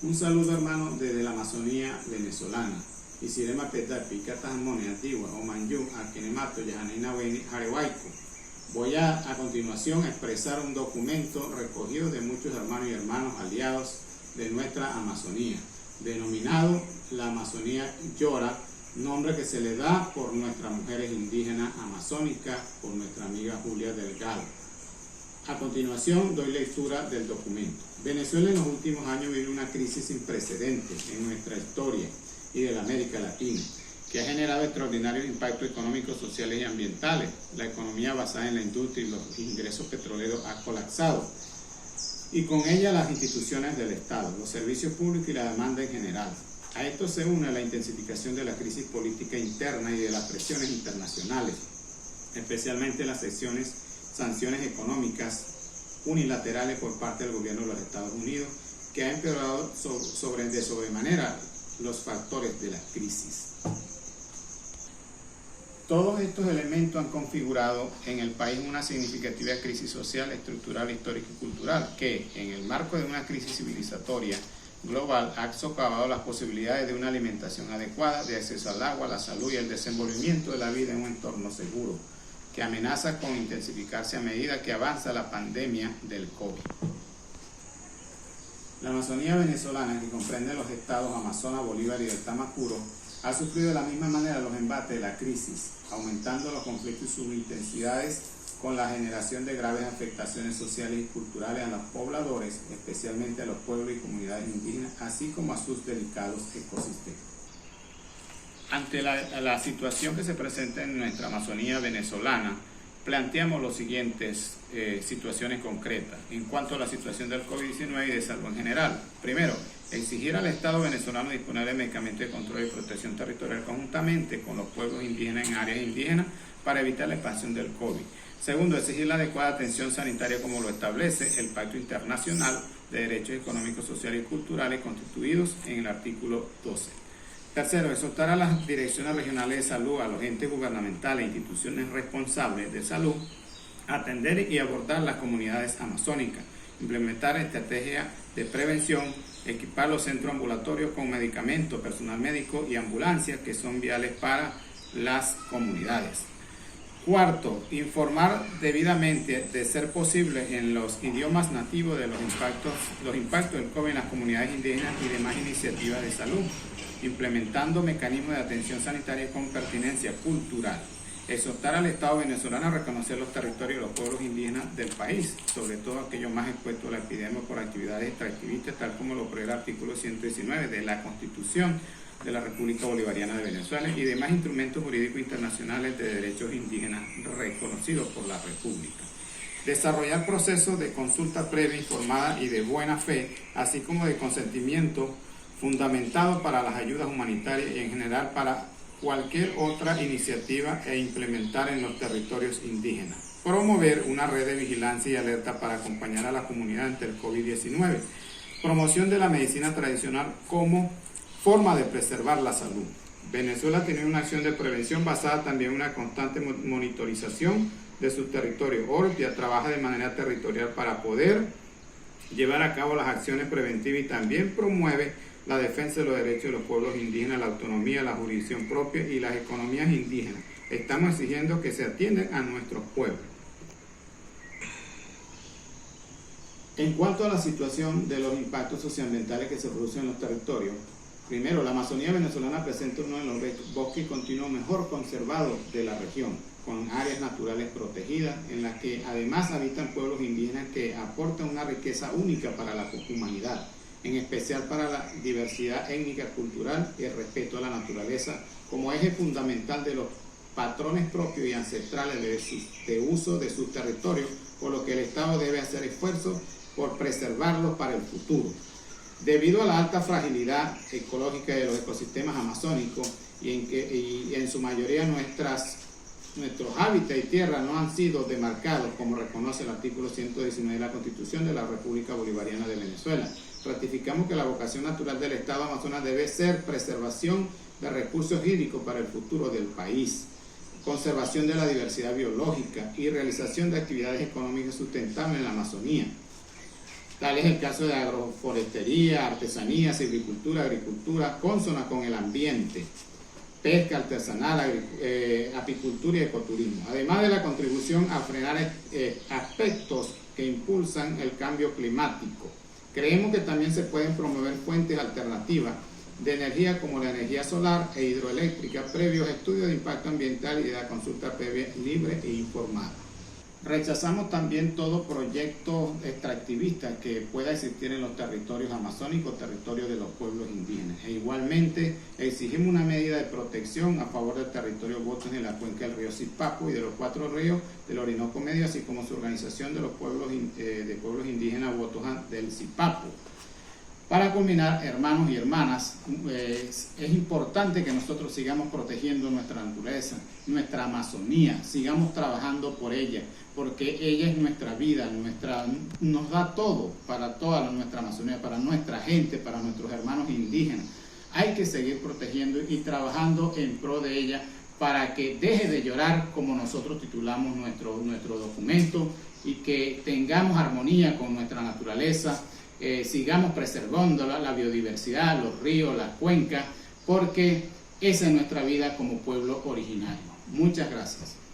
Un saludo, hermano, desde la Amazonía venezolana. Isirema Petapi, Catamone, Antigua, Omanyu, Akenemato, Yahanina, Jarehuayco. Voy a continuación a expresar un documento recogido de muchos hermanos y hermanos aliados de nuestra Amazonía, denominado la Amazonía Llora, nombre que se le da por nuestras mujeres indígenas amazónicas, por nuestra amiga Julia Delgado. A continuación doy lectura del documento. Venezuela en los últimos años vive una crisis sin precedentes en nuestra historia y de la América Latina, que ha generado extraordinarios impactos económicos, sociales y ambientales. La economía basada en la industria y los ingresos petroleros ha colapsado, y con ella las instituciones del Estado, los servicios públicos y la demanda en general. A esto se une la intensificación de la crisis política interna y de las presiones internacionales, especialmente las sanciones económicas unilaterales por parte del gobierno de los Estados Unidos, que ha empeorado de sobremanera los factores de la crisis. Todos estos elementos han configurado en el país una significativa crisis social, estructural, histórica y cultural que, en el marco de una crisis civilizatoria global, ha socavado las posibilidades de una alimentación adecuada, de acceso al agua, la salud y el desenvolvimiento de la vida en un entorno seguro, que amenaza con intensificarse a medida que avanza la pandemia del COVID. La Amazonía venezolana, que comprende los estados Amazonas, Bolívar y del Tamacuro, ha sufrido de la misma manera los embates de la crisis, aumentando los conflictos y sus intensidades con la generación de graves afectaciones sociales y culturales a los pobladores, especialmente a los pueblos y comunidades indígenas, así como a sus delicados ecosistemas. Ante la situación que se presenta en nuestra Amazonía venezolana, planteamos las siguientes situaciones concretas en cuanto a la situación del COVID-19 y de salud en general. Primero, exigir al Estado venezolano disponer de medicamentos de control y protección territorial conjuntamente con los pueblos indígenas en áreas indígenas para evitar la expansión del COVID. Segundo, exigir la adecuada atención sanitaria como lo establece el Pacto Internacional de Derechos Económicos, Sociales y Culturales constituidos en el artículo 12. Tercero, exhortar a las direcciones regionales de salud, a los entes gubernamentales e instituciones responsables de salud, a atender y abordar las comunidades amazónicas, implementar estrategias de prevención, equipar los centros ambulatorios con medicamentos, personal médico y ambulancias que son viales para las comunidades. Cuarto, informar debidamente, de ser posible, en los idiomas nativos de los impactos del COVID en las comunidades indígenas y demás iniciativas de salud, implementando mecanismos de atención sanitaria con pertinencia cultural. Exhortar al Estado venezolano a reconocer los territorios y los pueblos indígenas del país, sobre todo aquellos más expuestos a la epidemia por actividades extractivistas, tal como lo prevé el artículo 119 de la Constitución de la República Bolivariana de Venezuela y demás instrumentos jurídicos internacionales de derechos indígenas reconocidos por la República. Desarrollar procesos de consulta previa, informada y de buena fe, así como de consentimiento fundamentado para las ayudas humanitarias y en general para cualquier otra iniciativa e implementar en los territorios indígenas. Promover una red de vigilancia y alerta para acompañar a la comunidad ante el COVID-19. Promoción de la medicina tradicional como forma de preservar la salud. Venezuela tiene una acción de prevención basada también en una constante monitorización de sus territorios. Ortia trabaja de manera territorial para poder llevar a cabo las acciones preventivas y también promueve la defensa de los derechos de los pueblos indígenas, la autonomía, la jurisdicción propia y las economías indígenas. Estamos exigiendo que se atiendan a nuestros pueblos. En cuanto a la situación de los impactos socioambientales que se producen en los territorios, primero, la Amazonía venezolana presenta uno de los bosques continuos mejor conservados de la región, con áreas naturales protegidas, en las que además habitan pueblos indígenas que aportan una riqueza única para la humanidad, en especial para la diversidad étnica, cultural y el respeto a la naturaleza como eje fundamental de los patrones propios y ancestrales de uso de sus territorios, por lo que el Estado debe hacer esfuerzos por preservarlos para el futuro. Debido a la alta fragilidad ecológica de los ecosistemas amazónicos y en su mayoría nuestros hábitats y tierras no han sido demarcados, como reconoce el artículo 119 de la Constitución de la República Bolivariana de Venezuela, ratificamos que la vocación natural del Estado Amazonas debe ser preservación de recursos hídricos para el futuro del país, conservación de la diversidad biológica y realización de actividades económicas sustentables en la Amazonía. Tal es el caso de agroforestería, artesanía, silvicultura, agricultura, consona con el ambiente, pesca artesanal, apicultura y ecoturismo, además de la contribución a frenar aspectos que impulsan el cambio climático. Creemos que también se pueden promover fuentes alternativas de energía como la energía solar e hidroeléctrica, previos estudios de impacto ambiental y de la consulta previa libre e informada. Rechazamos también todo proyecto extractivista que pueda existir en los territorios amazónicos, territorios de los pueblos indígenas. E igualmente exigimos una medida de protección a favor del territorio Botos en la cuenca del río Sipapo y de los 4 ríos del Orinoco Medio, así como su organización de los pueblos indígenas Botos del Sipapo. Para culminar, hermanos y hermanas, es importante que nosotros sigamos protegiendo nuestra naturaleza, nuestra Amazonía, sigamos trabajando por ella, porque ella es nuestra vida, nos da todo para toda nuestra Amazonía, para nuestra gente, para nuestros hermanos indígenas. Hay que seguir protegiendo y trabajando en pro de ella para que deje de llorar, como nosotros titulamos nuestro documento, y que tengamos armonía con nuestra naturaleza. Sigamos preservando la biodiversidad, los ríos, las cuencas, porque esa es nuestra vida como pueblo originario. Muchas gracias.